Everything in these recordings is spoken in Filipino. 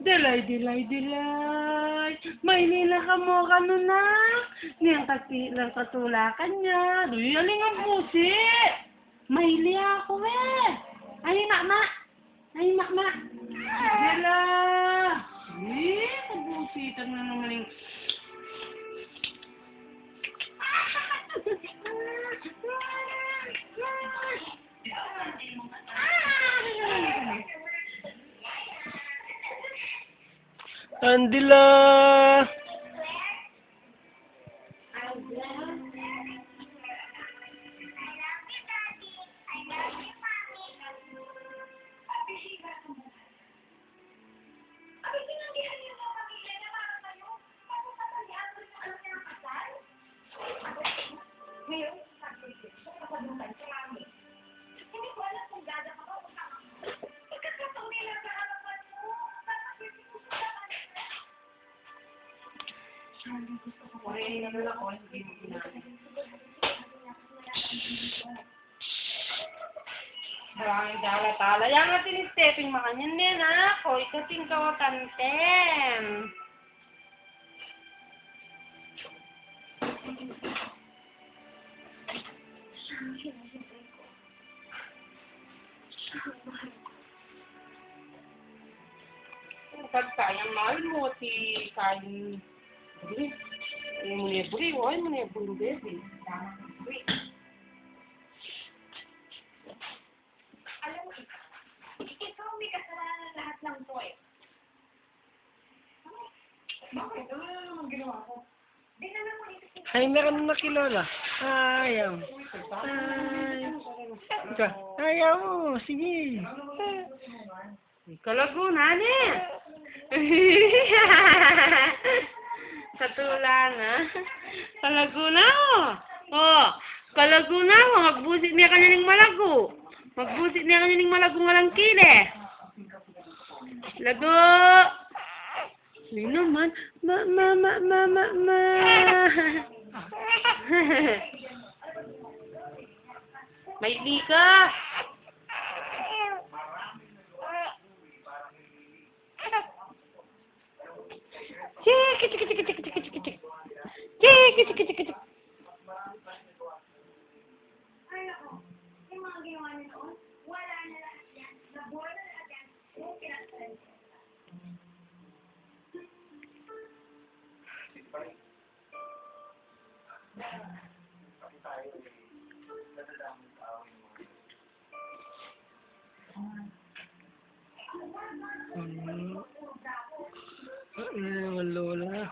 Dilay. May nila ka mo kanuna. Niyang katulakan niya. Duy, aling ang pusi. May liya ako Ay, makma. Dila. Kabusitan na naman yung... Andila. Maraming tala. Yang nga tinisteping mga nyan ako. Ikating kawatantem. Kayang mahal mo, kayang buri. Huwag mo na buri, baby. Alam mo, ikaw may kasalanan ng lahat ng to Bakit? Ano naman ginawa ko? Di naman mo ito. Ay, meron na kilola. Ayaw. Ayaw mo. Sige. Kalaguna ni. Katulana. Kalaguna Kalaguna magbusit niya kanya ng malago. Magbusit niya kanya ng malago nga lang kile. Lago. Hindi naman. Ma. May lika. Cik. Ay, ako. Yung mga ginawa niyo noon, wala na lahat yan. Nabuhay na lahat yan. Yung pinagsasabi ko. Lola.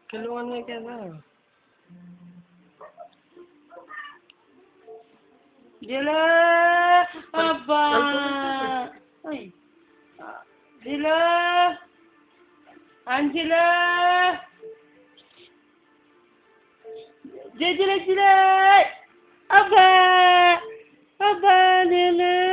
Kalungan niya ka na. Dila! Aba! Ay! Dila! Angela! Dila! Aba! Dila!